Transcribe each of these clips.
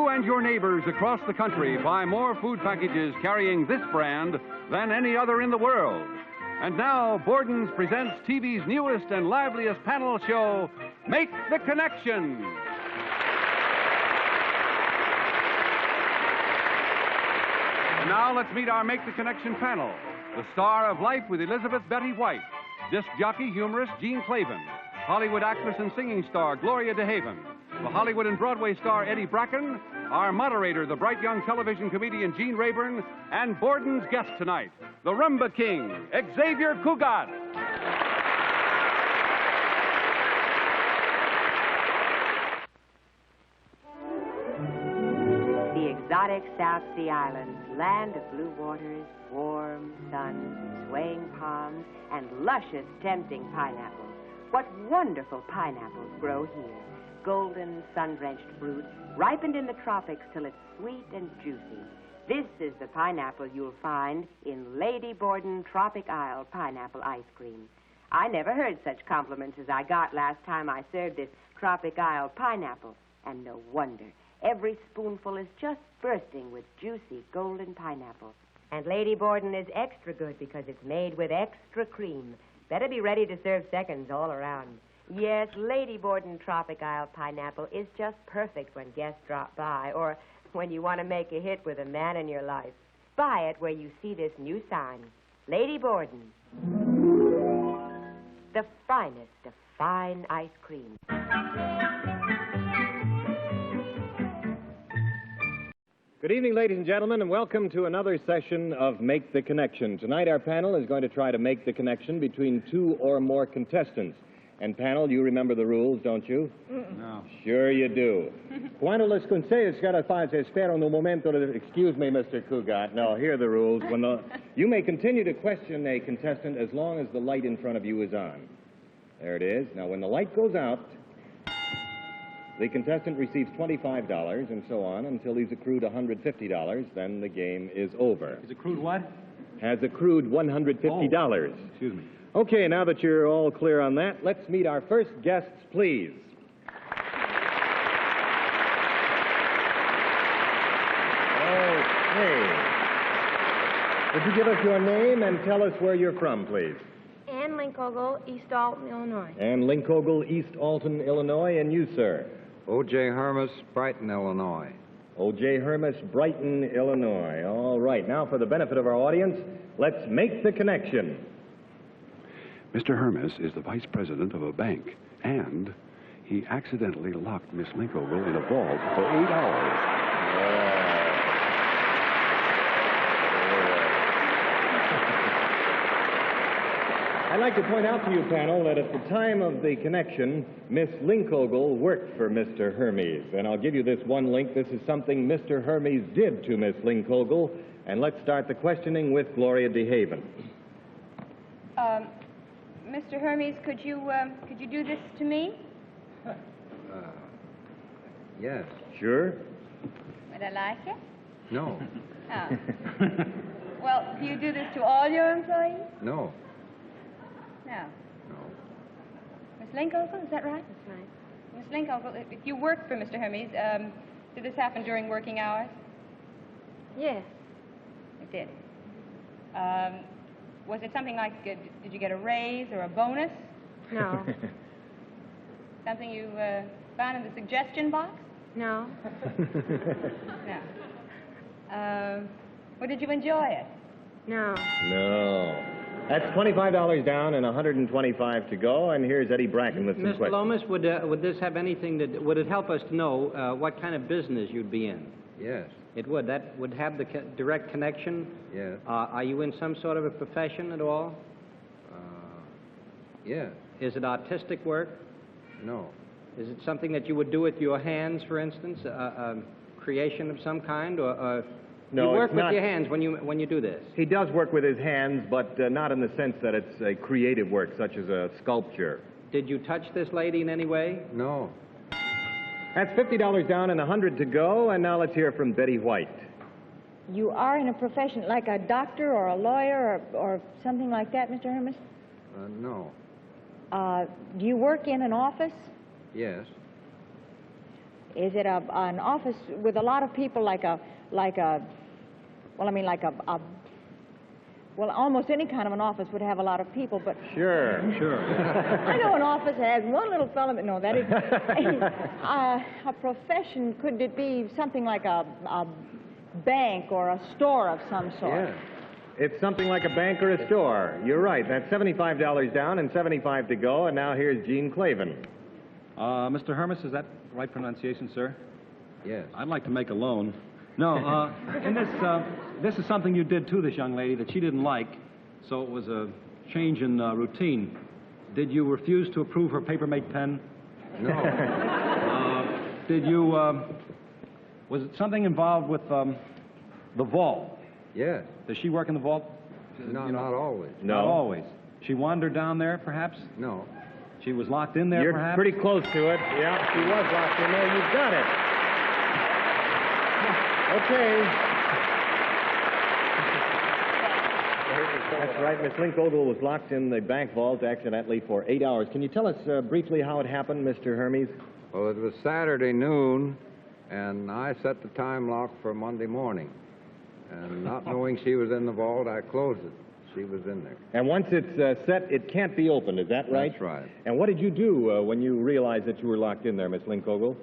You and your neighbors across the country buy more food packages carrying this brand than any other in the world. And now, Borden's presents TV's newest and liveliest panel show, Make the Connection. And now let's meet our Make the Connection panel. The star of Life with Elizabeth Betty White, disc jockey humorist Gene Clavin, Hollywood actress and singing star Gloria DeHaven, the Hollywood and Broadway star Eddie Bracken, our moderator, the bright young television comedian Gene Rayburn, and Borden's guest tonight, the Rumba King, Xavier Cugat. The exotic South Sea Islands, land of blue waters, warm sun, swaying palms, and luscious, tempting pineapples. What wonderful pineapples grow here. Golden, sun-drenched fruit, ripened in the tropics till it's sweet and juicy. This is the pineapple you'll find in Lady Borden Tropic Isle pineapple ice cream. I never heard such compliments as I got last time I served this Tropic Isle pineapple. And no wonder. Every spoonful is just bursting with juicy golden pineapple. And Lady Borden is extra good because it's made with extra cream. Better be ready to serve seconds all around. Yes, Lady Borden Tropic Isle pineapple is just perfect when guests drop by or when you want to make a hit with a man in your life. Buy it where you see this new sign. Lady Borden. The finest of fine ice cream. Good evening, ladies and gentlemen, and welcome to another session of Make the Connection. Tonight our panel is going to try to make the connection between two or more contestants. And panel, you remember the rules, don't you? No. Sure you do. Quando les consejos cada faz espero un momento de... Excuse me, Mr. Cugat. No, here are the rules. You may continue to question a contestant as long as the light in front of you is on. There it is. Now, when the light goes out, the contestant receives $25 and so on until he's accrued $150. Then the game is over. Is accrued what? Has accrued $150. Oh, excuse me. Okay, now that you're all clear on that, let's meet our first guests, please. Okay. Would you give us your name and tell us where you're from, please? Ann Linkogle, East Alton, Illinois. Ann Linkogle, East Alton, Illinois. And you, sir? O.J. Hermes, Brighton, Illinois. O.J. Hermes, Brighton, Illinois. All right. Now, for the benefit of our audience, let's make the connection. Mr. Hermes is the vice president of a bank, and he accidentally locked Miss Linkogle in a vault for 8 hours. I'd like to point out to you, panel, that at the time of the connection, Miss Linkogle worked for Mr. Hermes. And I'll give you this one link. This is something Mr. Hermes did to Miss Linkogle. And let's start the questioning with Gloria DeHaven. Mr. Hermes, could you do this to me? Yes. Sure. Would I like it? No. Oh. Well, do you do this to all your employees? No. No. No. Miss Linkogle, is that right? That's right. Miss Linkogle, if you worked for Mr. Hermes, did this happen during working hours? Yes. It did. Was it something like, did you get a raise or a bonus? No. Something you found in the suggestion box? No. No. Or did you enjoy it? No. No. That's $25 down and $125 to go. And here's Eddie Bracken with some Mr. questions. Lomas, would this have anything to... Would it help us to know what kind of business you'd be in? Yes. It would. That would have the direct connection? Yes. Are you in some sort of a profession at all? Yes. Is it artistic work? No. Is it something that you would do with your hands, for instance? Creation of some kind? Or No, you work it's with not... your hands when you do this? He does work with his hands, but not in the sense that it's a creative work, such as a sculpture. Did you touch this lady in any way? No. That's $50 down and $100 to go. And now let's hear from Betty White. You are in a profession like a doctor or a lawyer or something like that, Mr. Hermes? No. Do you work in an office? Yes. Is it an office with a lot of people, well, almost any kind of an office would have a lot of people, but... Sure. I know an office has one little fellow, but no, that is... a profession, could it be something like a bank or a store of some sort? Yeah. It's something like a bank or a store. You're right. That's $75 down and $75 to go, and now here's Gene Clavin. Mr. Hermes, is that the right pronunciation, sir? Yes. I'd like to make a loan. No, and this is something you did to this young lady that she didn't like, so it was a change in routine. Did you refuse to approve her Papermate pen? No. Did you, was it something involved with the vault? Yes. Does she work in the vault? No, not always. No. Not always. She wandered down there, perhaps? No. She was locked in there, You're perhaps? pretty close to it. Yeah, she was locked in there. You've got it. Okay. That's right. Miss Linkogle was locked in the bank vault accidentally for 8 hours. Can you tell us briefly how it happened, Mr. Hermes? Well, it was Saturday noon, and I set the time lock for Monday morning. And not knowing she was in the vault, I closed it. She was in there. And once it's set, it can't be opened. Is that right? That's right. And what did you do when you realized that you were locked in there, Miss Linkogle?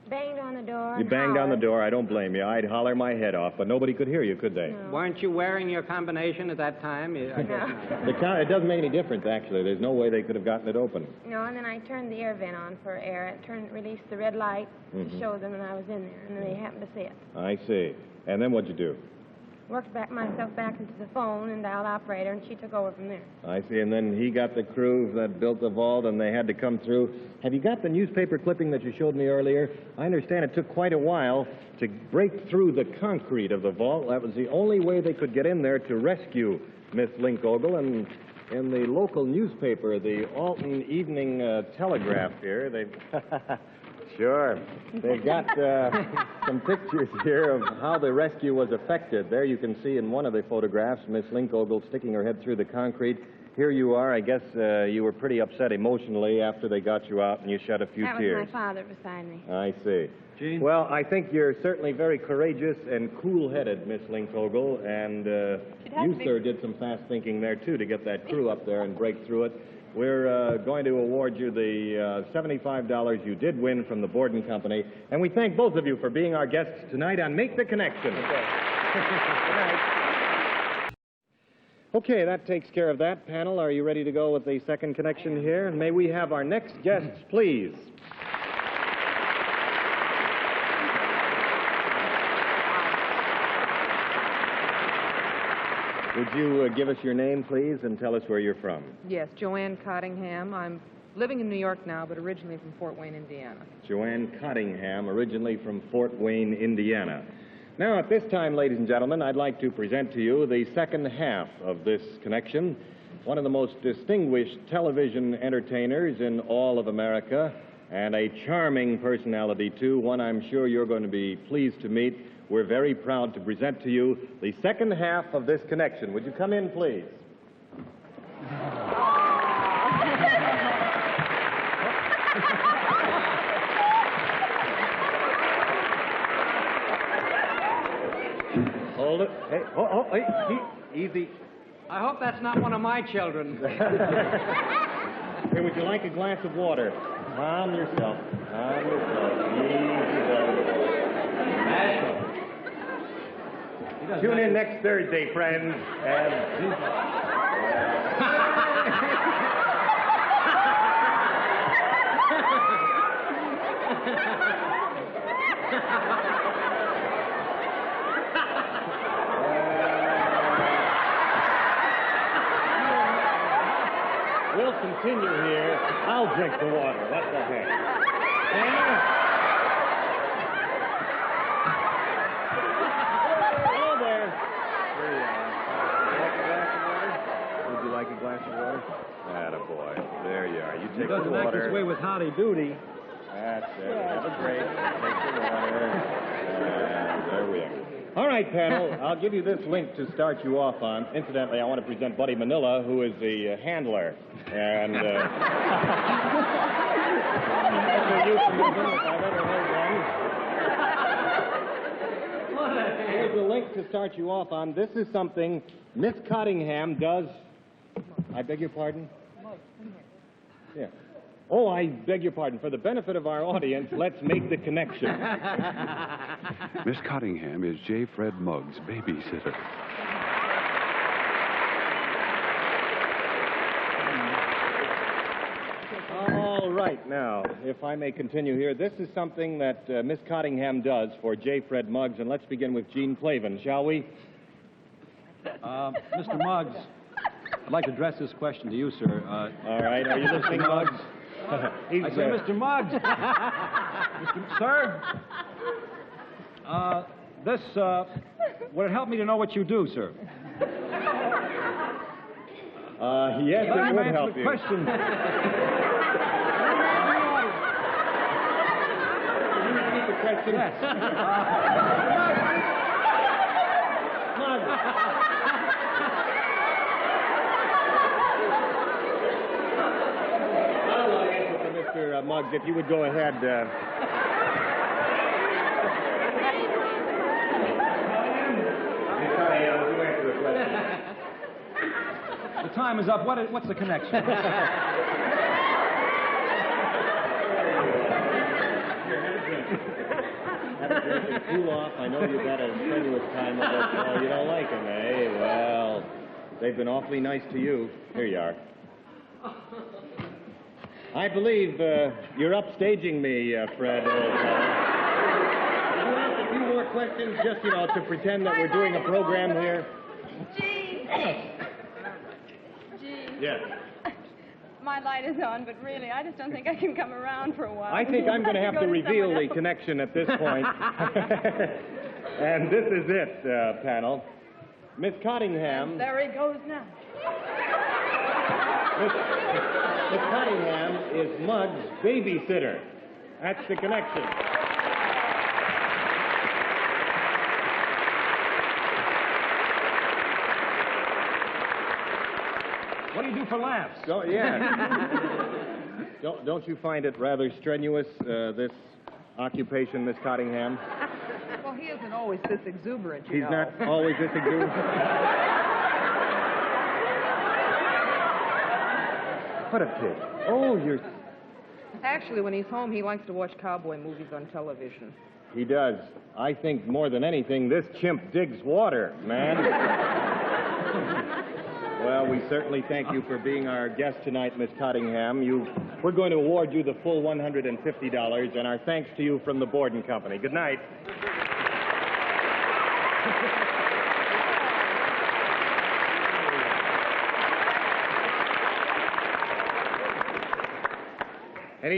Banged on the door. You banged on the door. I don't blame you. I'd holler my head off, but nobody could hear you, could they? No. Weren't you wearing your combination at that time? I guess not. It doesn't make any difference, actually. There's no way they could have gotten it open. No, and then I turned the air vent on for air. It released the red light to show them that I was in there, and then they happened to see it. I see. And then what'd you do? Worked myself back into the phone and dialed operator, and she took over from there. I see. And then he got the crew that built the vault, and they had to come through. Have you got the newspaper clipping that you showed me earlier? I understand it took quite a while to break through the concrete of the vault. That was the only way they could get in there to rescue Miss Linkogle. And in the local newspaper, the Alton Evening Telegraph here, they... Sure. They've got some pictures here of how the rescue was effected. There you can see in one of the photographs Miss Linkogle sticking her head through the concrete. Here you are. I guess you were pretty upset emotionally after they got you out and you shed a few tears. That was my father beside me. I see. Gene? Well, I think you're certainly very courageous and cool-headed, Miss Linkogle, and you, sir, did some fast thinking there, too, to get that crew up there and break through it. We're going to award you the $75 you did win from the Borden Company, and we thank both of you for being our guests tonight on Make the Connection. Good night. Okay, that takes care of that. Panel, are you ready to go with the second connection here? May we have our next guests, please? Would you give us your name, please, and tell us where you're from? Yes, Joanne Cottingham. I'm living in New York now, but originally from Fort Wayne, Indiana. Joanne Cottingham, originally from Fort Wayne, Indiana. Now, at this time, ladies and gentlemen, I'd like to present to you the second half of this connection. One of the most distinguished television entertainers in all of America, and a charming personality, too, one I'm sure you're going to be pleased to meet. We're very proud to present to you the second half of this connection. Would you come in, please? Hold it. Hey, hey, easy. I hope that's not one of my children. Hey, would you like a glass of water? Calm yourself. Calm yourself. Easy. Tune in next Thursday, friends. We'll continue here. I'll drink the water. What the heck? Hello there. Here you are. Would you like a glass of water? Attaboy. There you are. You take the water. He doesn't act this way with Howdy Doody. That's it. Have a drink. Take the water. And there we are. All right, panel, I'll give you this link to start you off on. Incidentally, I want to present Buddy Manila, who is the handler. And... that's a euphemism, if I've ever heard one. Here's the link to start you off on. This is something Miss Cottingham does. I beg your pardon? Yeah. Oh, I beg your pardon. For the benefit of our audience, let's make the connection. Miss Cottingham is J. Fred Muggs' babysitter. All right, now, if I may continue here, this is something that Miss Cottingham does for J. Fred Muggs, and let's begin with Gene Clavin, shall we? Mr. Muggs, I'd like to address this question to you, sir. All right, are you listening, Muggs? I say, Mr. Muggs. Sir, this, would it help me to know what you do, sir? Yes, it would answer help the you. question. Can you repeat the question? Yes. Muggs. I'll answer for Mr. Muggs, if you would go ahead. The time is up. What's the connection? Have a drink and cool off. I know you've got a strenuous time of it. Oh, you don't like them, eh? Well, they've been awfully nice to you. Here you are. I believe you're upstaging me, Fred. Old fellow. Would you ask a few more questions, just, to pretend that we're doing a program here? Gene! Yes. My light is on, but really, I just don't think I can come around for a while. I think I'm going to have to reveal the someone connection at this point. And this is it, panel. Miss Cottingham. There he goes now. Miss Cottingham is Muggs' babysitter. That's the connection. What do you do for laughs? Don't you find it rather strenuous, this occupation, Miss Cottingham? Well, he isn't always this exuberant, you He's know. not always this exuberant. What a pig. Oh, you're... Actually, when he's home, he likes to watch cowboy movies on television. He does. I think more than anything, this chimp digs water, man. Well, we certainly thank you for being our guest tonight, Miss Cottingham. We're going to award you the full $150, and our thanks to you from the Borden Company. Good night. Do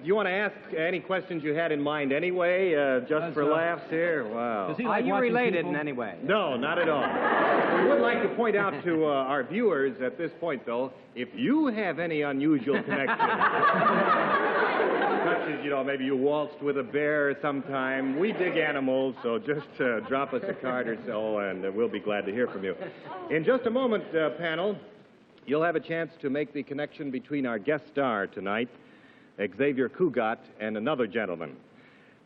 you want to ask any questions you had in mind anyway, just for laughs here? Wow. Are you related in any way? No, not at all. We would like to point out to our viewers at this point, though, if you have any unusual connections, such as, maybe you waltzed with a bear sometime, we dig animals, so just drop us a card or so, and we'll be glad to hear from you. In just a moment, panel, you'll have a chance to make the connection between our guest star tonight, Xavier Cugat, and another gentleman.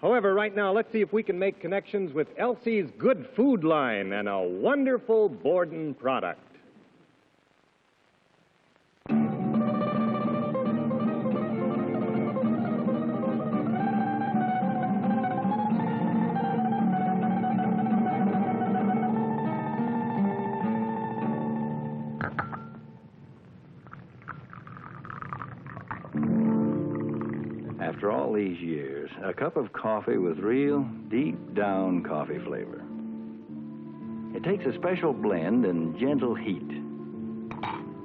However, right now, let's see if we can make connections with Elsie's Good Food line and a wonderful Borden product. After all these years, a cup of coffee with real, deep-down coffee flavor. It takes a special blend and gentle heat.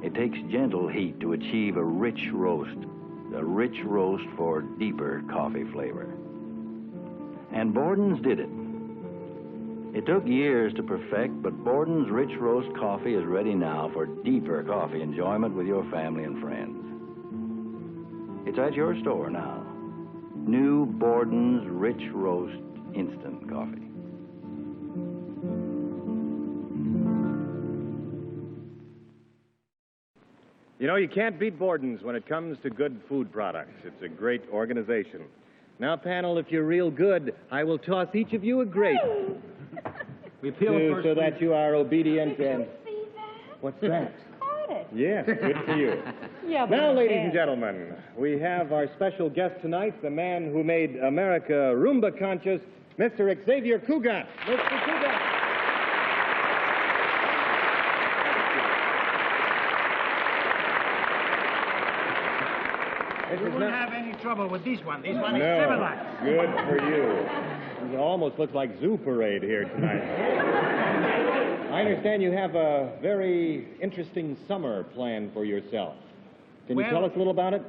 It takes gentle heat to achieve a rich roast for deeper coffee flavor. And Borden's did it. It took years to perfect, but Borden's Rich Roast coffee is ready now for deeper coffee enjoyment with your family and friends. It's at your store now. New Borden's Rich Roast Instant Coffee. You can't beat Borden's when it comes to good food products. It's a great organization. Now, panel, if you're real good, I will toss each of you a grape. We peel it first. So that you are obedient and... See that? What's that? Caught it. Yes, good for you. Yeah, but Now, you ladies can't. and gentlemen, we have our special guest tonight, the man who made America Roomba conscious, Mr. Xavier Cugat. Mr. Cugat. We won't have any trouble with this one. This one is No, civilized. good for you. It almost looks like zoo parade here tonight. I understand you have a very interesting summer planned for yourself. Can you Well- tell us a little about it?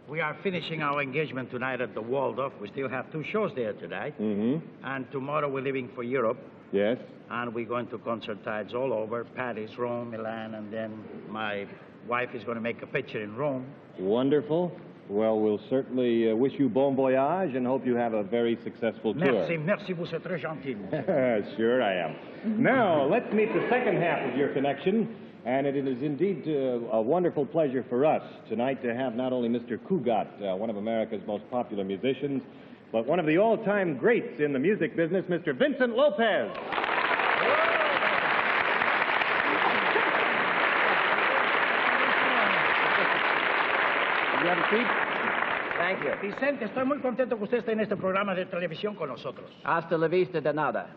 We are finishing our engagement tonight at the Waldorf. We still have 2 shows there today. Mm-hmm. And tomorrow we're leaving for Europe. Yes. And we're going to concert tides all over, Paris, Rome, Milan, and then my wife is going to make a picture in Rome. Wonderful. Well, we'll certainly wish you bon voyage and hope you have a very successful tour. Merci, vous êtes très gentil. Sure I am. Now, let's meet the second half of your connection. And it is indeed a wonderful pleasure for us tonight to have not only Mr. Cugat, one of America's most popular musicians, but one of the all-time greats in the music business, Mr. Vincent Lopez. You have a seat? Thank you. Vicente, estoy muy contento que usted esté en este programa de televisión con nosotros. Hasta la vista de nada.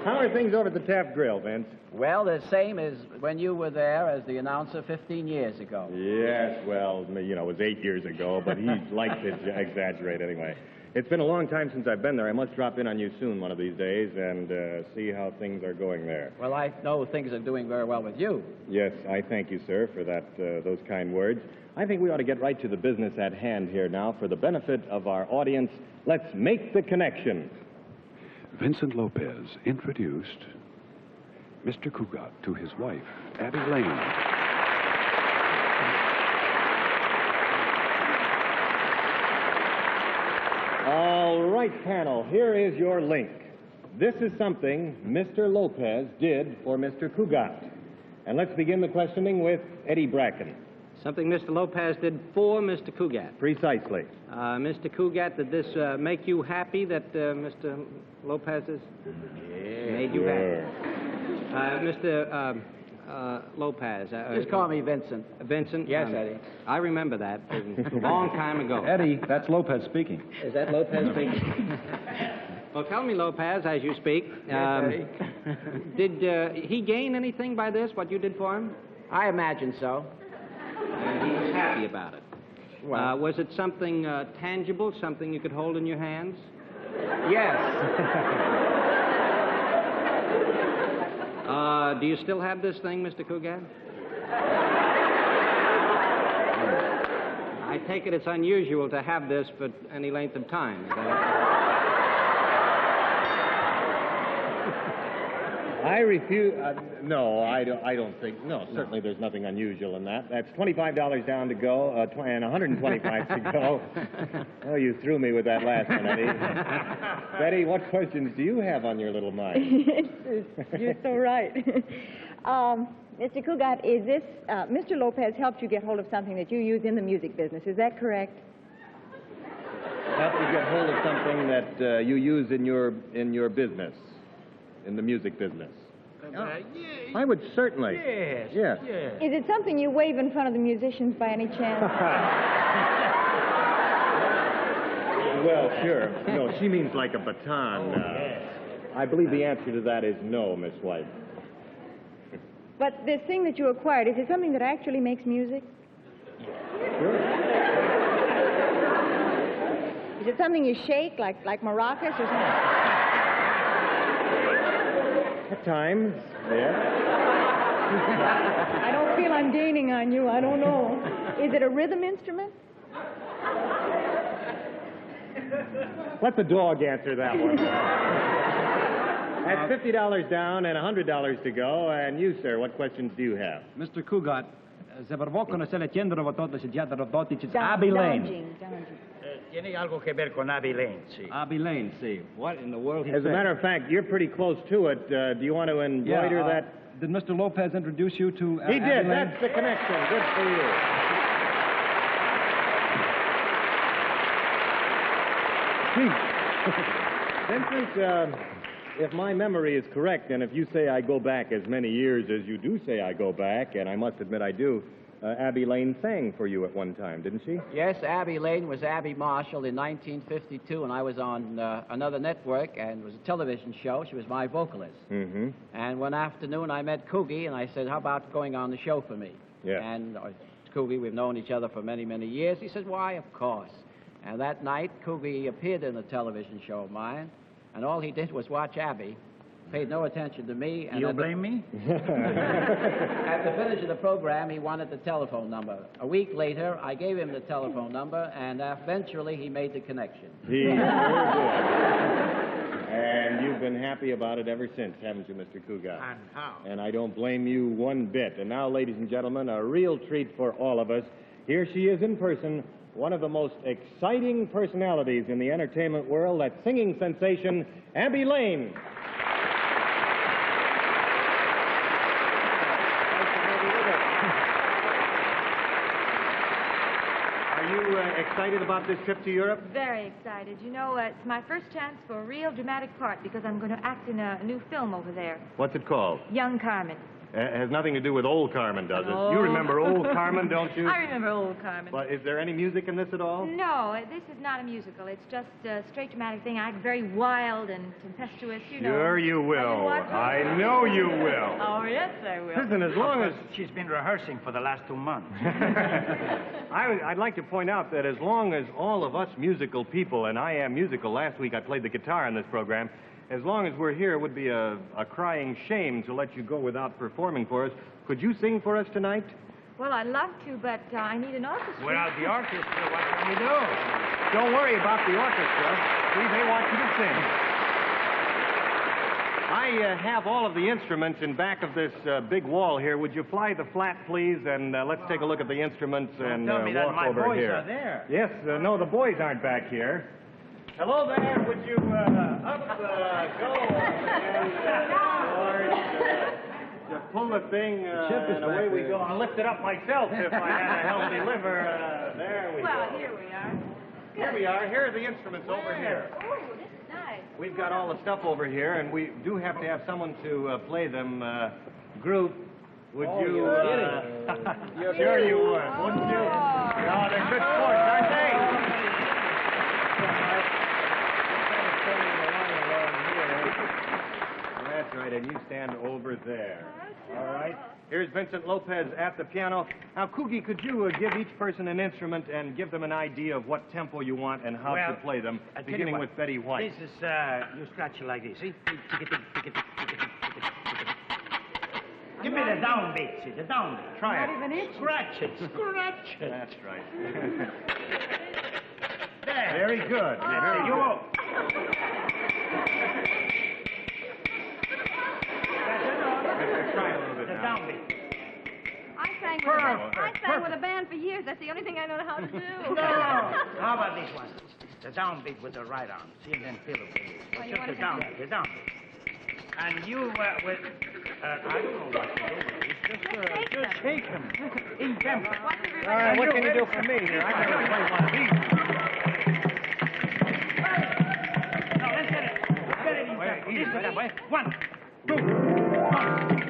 How are things over at the Taft Grill, Vince? Well, the same as when you were there as the announcer 15 years ago. Yes, well, you know, it was 8 years ago, but he likes to exaggerate anyway. It's been a long time since I've been there. I must drop in on you soon one of these days and see how things are going there. Well, I know things are doing very well with you. Yes, I thank you, sir, for those kind words. I think we ought to get right to the business at hand here now. For the benefit of our audience, let's make the connection. Vincent Lopez introduced Mr. Cugat to his wife, Abby Lane. All right, panel, here is your link. This is something Mr. Lopez did for Mr. Cugat. And let's begin the questioning with Eddie Bracken. Something Mr. Lopez did for Mr. Cugat. Precisely. Mr. Cugat, did this make you happy that Mr. Lopez has made you happy? Mr. Lopez. Just call me Vincent. Vincent? Yes, Eddie. I remember that. It was a long time ago. Eddie, that's Lopez speaking. Is that Lopez speaking? Well, tell me, Lopez, as you speak, did he gain anything by this, what you did for him? I imagine so. And he's happy about it. Well, Was it something tangible, something you could hold in your hands? yes. Do you still have this thing, Mr. Cugat? I take it it's unusual to have this for any length of time. Is that I refuse. No, I don't think. No, certainly there's nothing unusual in that. That's $25 down to go, and $125 to go. Oh, you threw me with that last one, Eddie. Betty, what questions do you have on your little mind? You're so right. Mr. Cugat, is this, Mr. Lopez helped you get hold of something that you use in the music business. Is that correct? Help you get hold of something that you use in your business, in the music business. I would certainly. Yes. Yes. Yes. Is it something you wave in front of the musicians by any chance? Well, sure. No, she means like a baton. I believe the answer to that is no, Miss White. But this thing that you acquired, is it something that actually makes music? Sure. Is it something you shake, like maracas or something? At times, yes. I don't feel I'm gaining on you. I don't know. Is it a rhythm instrument? Let the dog answer that one. That's $50 down and $100 to go. And you, sir, what questions do you have? Mr. Cugat, se vervokano se le tiendro vototo se diadro dotici Abby Lane. Tiene algo que ver con Abby Lane, sí. Abby Lane, see. What in the world he As a said? matter of fact, you're pretty close to it. Do you want to embroider that? Did Mr. Lopez introduce you to He Abby did. Lane? That's the connection. Good for you. Vincent, if my memory is correct, and if you say I go back as many years as you do say I go back, and I must admit I do, Abby Lane sang for you at one time, didn't she? Yes, Abby Lane was Abby Marshall in 1952, and I was on another network, and it was a television show. She was my vocalist. Mm-hmm. And one afternoon, I met Coogie, and I said, how about going on the show for me? Yeah. And Coogie, we've known each other for many, many years. He said, why, of course. And that night, Coogie appeared in a television show of mine, and all he did was watch Abby, paid no attention to me. And you blame me? At the finish of the program, he wanted the telephone number. A week later, I gave him the telephone number, and eventually he made the connection. He sure did. And you've been happy about it ever since, haven't you, Mr. Cougat? And how? And I don't blame you one bit. And now, ladies and gentlemen, a real treat for all of us. Here she is in person, one of the most exciting personalities in the entertainment world, that singing sensation, Abby Lane. Are you excited about this trip to Europe? Very excited. You know, it's my first chance for a real dramatic part because I'm going to act in a new film over there. What's it called? Young Carmen. Has nothing to do with old Carmen, does it? No. You remember old Carmen, don't you? I remember old Carmen. But is there any music in this at all? No, this is not a musical. It's just a straight dramatic thing. I act very wild and tempestuous, you know. Sure you will. I know you will. Oh, yes, I will. Listen, as long as... She's been rehearsing for the last 2 months. I'd like to point out that as long as all of us musical people, and I am musical, last week I played the guitar in this program, as long as we're here, it would be a crying shame to let you go without performing for us. Could you sing for us tonight? Well, I'd love to, but I need an orchestra. Without the orchestra, what can we do? Don't worry about the orchestra. We may want you to sing. I have all of the instruments in back of this big wall here. Would you fly the flat, please? And let's take a look at the instruments and tell me that walk my over boys here. are there. Yes, no, the boys aren't back here. Hello there. Would you go and pull the thing and away we go. I'll lift it up myself if I had a healthy liver. There we go. Well, here we are. Here we are. Here are the instruments over here. Oh, this is nice. We've got all the stuff over here, and we do have to have someone to play them. Group, would you... Sure you would, wouldn't you? Oh, they're good sports, aren't they? That's right, and you stand over there. All right. Here's Vincent Lopez at the piano. Now, Coogie, could you give each person an instrument and give them an idea of what tempo you want and how to play them, beginning with Betty White? This is, you scratch it like this, see? Give me the downbeat, see, the downbeat. Try it. Not even itchy. Scratch it, scratch it. That's right. There. Very good. There you go. Try a little bit The now. downbeat. I sang with a band for years. That's the only thing I know how to do. No. How about this one? The downbeat with the right arm. See, and then feel it. Oh, you Just want the to downbeat, the downbeat. And you with, I don't know what to do. Just shake them. In tempo. All right, what can you do for me here? I can play one of these. No, let's get it. Get it in tempo. This is that way. 1, 2, 1.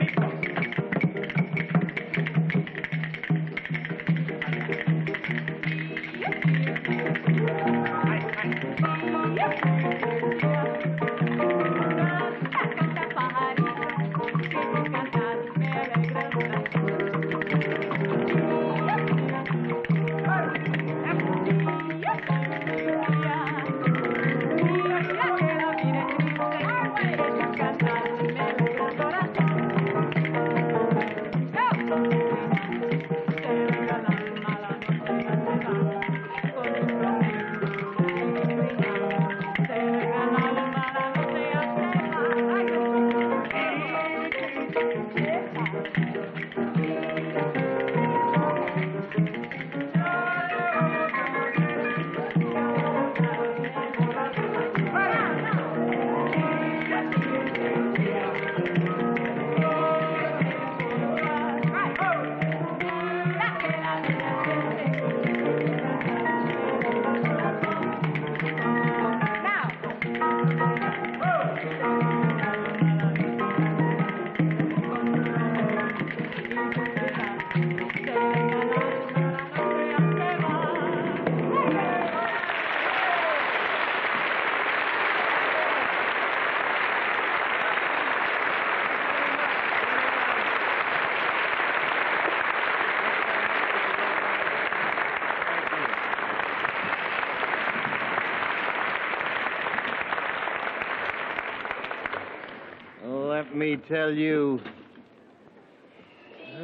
let me tell you...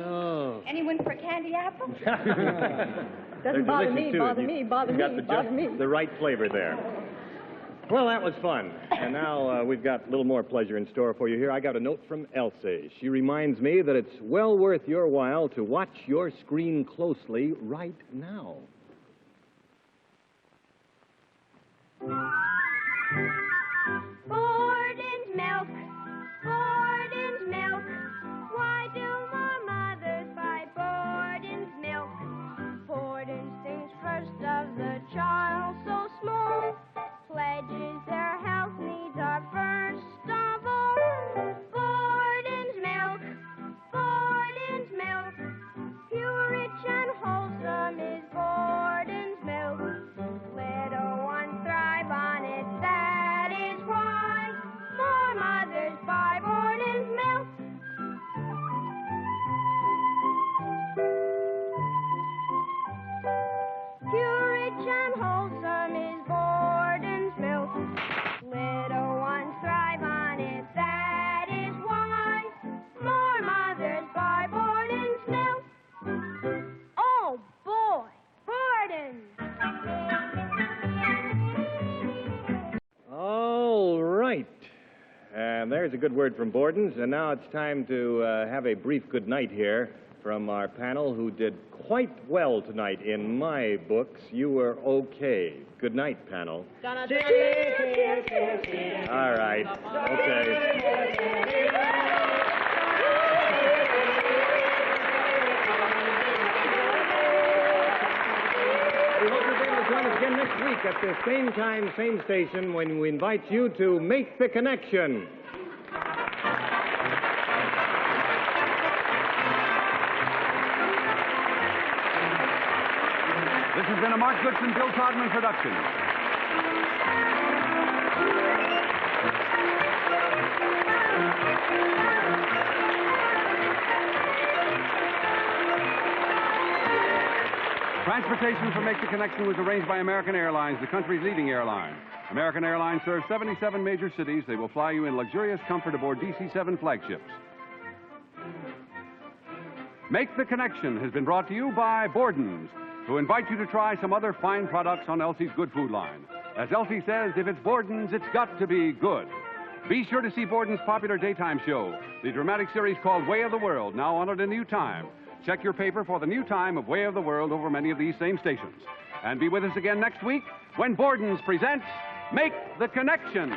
Oh. Anyone for a candy apple? Doesn't bother me, bother me, bother Got me, bother me. the right flavor there. Well, that was fun. And now we've got a little more pleasure in store for you here. I got a note from Elsie. She reminds me that it's well worth your while to watch your screen closely right now. Borden's milk, Borden's milk. Why do more mothers buy Borden's milk? Borden thinks first of the child so small. Pledges their health needs are first of all. Borden's milk, Borden's milk. Pure, rich, and wholesome is Borden's milk. Little ones thrive on it, that is why more mothers buy Borden's milk. Pure, rich, and wholesome is Borden's milk. Little ones thrive on it, that is why more mothers buy Borden's milk. Oh, boy, Borden's! All right. And there's a good word from Borden's. And now it's time to have a brief good night here from our panel who did quite well tonight. In my books, you were okay. Good night, panel. All right. Okay. We hope you'll be able to join us again next week at the same time, same station, when we invite you to Make the Connection. This has been a Mark Goodson, Bill Todman production. Transportation for Make the Connection was arranged by American Airlines, the country's leading airline. American Airlines serves 77 major cities. They will fly you in luxurious comfort aboard DC-7 flagships. Make the Connection has been brought to you by Borden's, who invite you to try some other fine products on Elsie's Good Food line. As Elsie says, if it's Borden's, it's got to be good. Be sure to see Borden's popular daytime show, the dramatic series called Way of the World, now honored in new time. Check your paper for the new time of Way of the World over many of these same stations. And be with us again next week when Borden's presents Make the Connection.